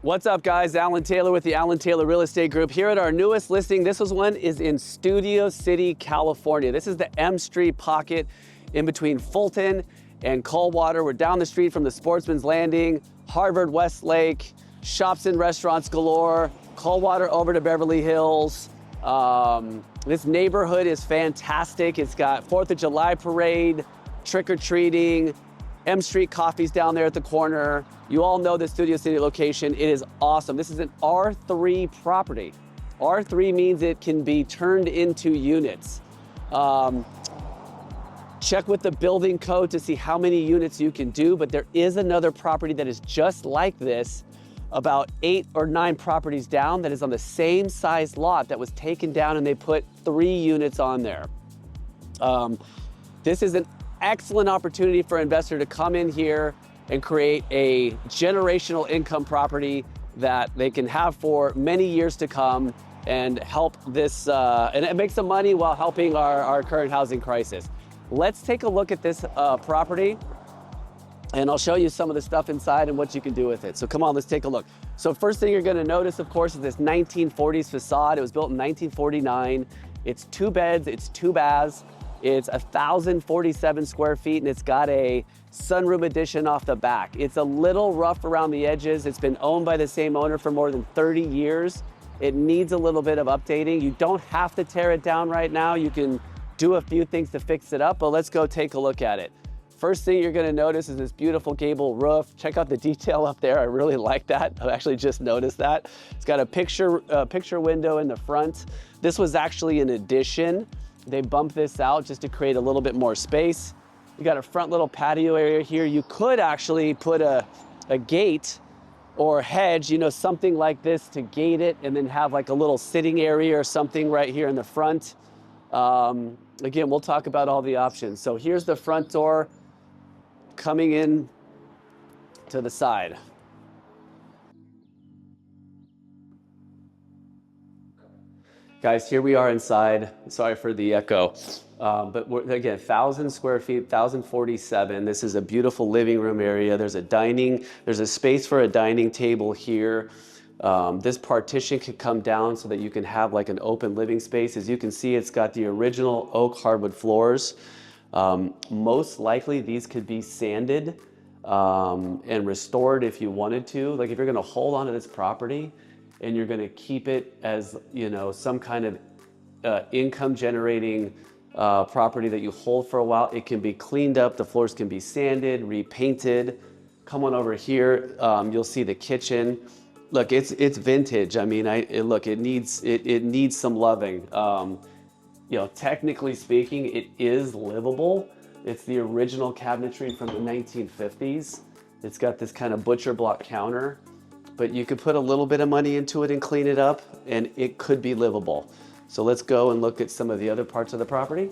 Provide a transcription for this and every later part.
What's up, guys? Alan Taylor with the Alan Taylor Real Estate Group here at our newest listing. This one is in Studio City, California. This is the M Street pocket in between Fulton and Coldwater. We're down the street from the Sportsman's Landing, Harvard Westlake, shops and restaurants galore, Coldwater over to Beverly Hills. This neighborhood is fantastic. It's got 4th of July parade, trick-or-treating, M Street Coffee's down there at the corner. You all know the Studio City location. It is awesome. This is an R3 property. R3 means it can be turned into units. Check with the building code to see how many units you can do, but there is another property that is just like this, about 8 or 9 properties down, that is on the same size lot that was taken down, and they put 3 units on there. This is an excellent opportunity for an investor to come in here and create a generational income property that they can have for many years to come and help this, and it makes some money while helping our current housing crisis. Let's take a look at this property, and I'll show you some of the stuff inside and what you can do with it. So come on, let's take a look. So first thing you're gonna notice, of course, is this 1940s facade. It was built in 1949. It's 2 beds, it's 2 baths. It's 1,047 square feet, and it's got a sunroom addition off the back. It's a little rough around the edges. It's been owned by the same owner for more than 30 years. It needs a little bit of updating. You don't have to tear it down right now. You can do a few things to fix it up, but let's go take a look at it. First thing you're gonna notice is this beautiful gable roof. Check out the detail up there. I really like that. I actually just noticed that. It's got a picture window in the front. This was actually an addition. They bumped this out just to create a little bit more space. You got a front little patio area here. You could actually put a gate or hedge, you know, something like this to gate it, and then have like a little sitting area or something right here in the front. Again, we'll talk about all the options. So here's the front door coming in to the side. Guys, here we are inside. Sorry for the echo. But again, 1,000 square feet, 1,047. This is a beautiful living room area. There's a space for a dining table here. This partition could come down so that you can have like an open living space. As you can see, it's got the original oak hardwood floors. Most likely these could be sanded and restored if you wanted to. Like if you're gonna hold on to this property and you're gonna keep it as, you know, some kind of income generating property that you hold for a while, it can be cleaned up, the floors can be sanded, repainted. Come on over here, you'll see the kitchen. Look, it's vintage. I mean, look, it needs some loving. You know, technically speaking, it is livable. It's the original cabinetry from the 1950s. It's got this kind of butcher block counter, but you could put a little bit of money into it and clean it up, and it could be livable. So let's go and look at some of the other parts of the property.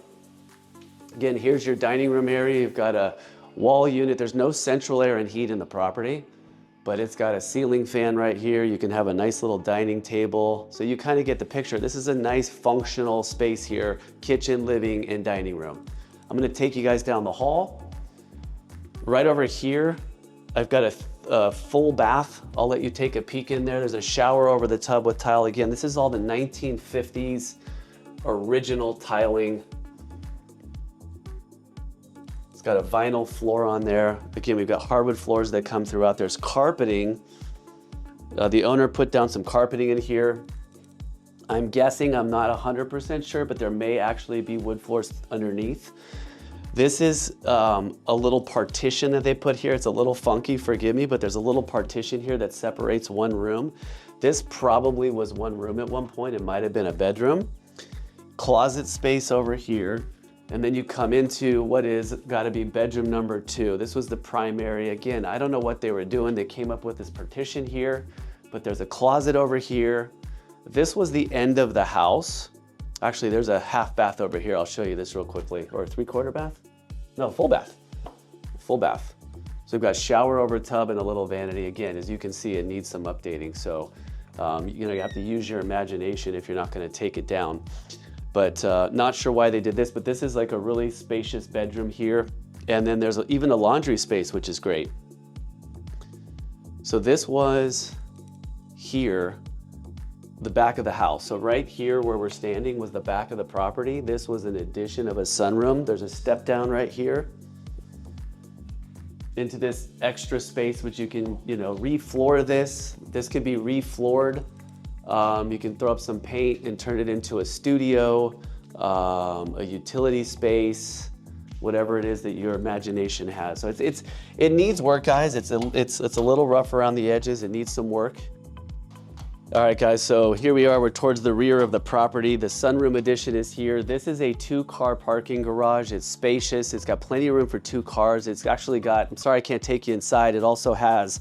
Again, here's your dining room area. You've got a wall unit. There's no central air and heat in the property, but it's got a ceiling fan right here. You can have a nice little dining table. So you kind of get the picture. This is a nice functional space here, kitchen, living, and dining room. I'm gonna take you guys down the hall. Right over here, I've got a full bath. I'll let you take a peek in there. There's a shower over the tub with tile. Again, this is all the 1950s original tiling. It's got a vinyl floor on there. Again, we've got hardwood floors that come throughout. There's carpeting. The owner put down some carpeting in here. I'm guessing, I'm not 100% sure, but there may actually be wood floors underneath. This is a little partition that they put here. It's a little funky, forgive me, but there's a little partition here that separates one room. This probably was one room at one point. It might have been a bedroom. Closet space over here. And then you come into what is gotta be bedroom number 2. This was the primary. Again, I don't know what they were doing. They came up with this partition here, but there's a closet over here. This was the end of the house. Actually, there's a half bath over here. I'll show you this real quickly. Or a 3/4 bath? No, full bath. Full bath. So we've got shower over tub and a little vanity. Again, as you can see, it needs some updating. So, you know, you have to use your imagination if you're not gonna take it down. But not sure why they did this, but this is like a really spacious bedroom here. And then there's even a laundry space, which is great. So this was here, the back of the house. So right here where we're standing was the back of the property. This was an addition of a sunroom. There's a step down right here into this extra space, which you can, refloor this. This could be refloored. You can throw up some paint and turn it into a studio, a utility space, whatever it is that your imagination has. So it needs work, guys. It's a little rough around the edges. It needs some work. All right, guys, so here we are. We're towards the rear of the property. The sunroom addition is here. This is a 2-car parking garage. It's spacious. It's got plenty of room for 2 cars. It's actually got, I'm sorry I can't take you inside. It also has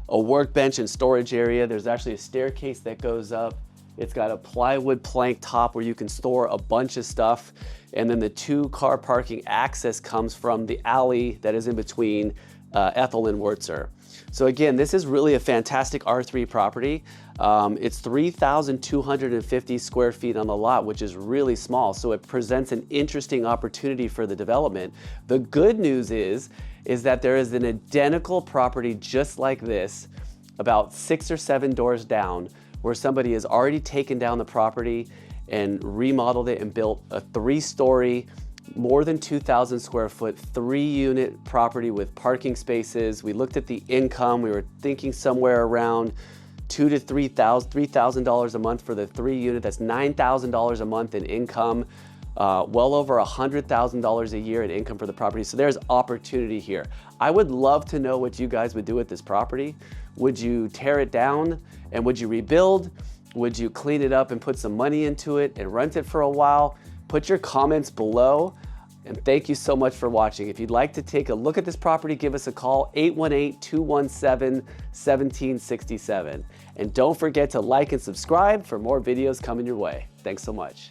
a workbench and storage area. There's actually a staircase that goes up. It's got a plywood plank top where you can store a bunch of stuff. And then the 2-car parking access comes from the alley that is in between Ethel and Wurtzer. So again, this is really a fantastic R3 property. It's 3,250 square feet on the lot, which is really small. So it presents an interesting opportunity for the development. The good news is that there is an identical property just like this, about 6 or 7 doors down, where somebody has already taken down the property and remodeled it and built a 3-story, more than 2,000 square foot, 3-unit property with parking spaces. We looked at the income. We were thinking somewhere around $2,000 to $3,000 a month for the 3-unit. That's $9,000 a month in income. Well over $100,000 a year in income for the property. So there's opportunity here. I would love to know what you guys would do with this property. Would you tear it down and would you rebuild? Would you clean it up and put some money into it and rent it for a while? Put your comments below, and thank you so much for watching. If you'd like to take a look at this property, give us a call, 818-217-1767. And don't forget to like and subscribe for more videos coming your way. Thanks so much.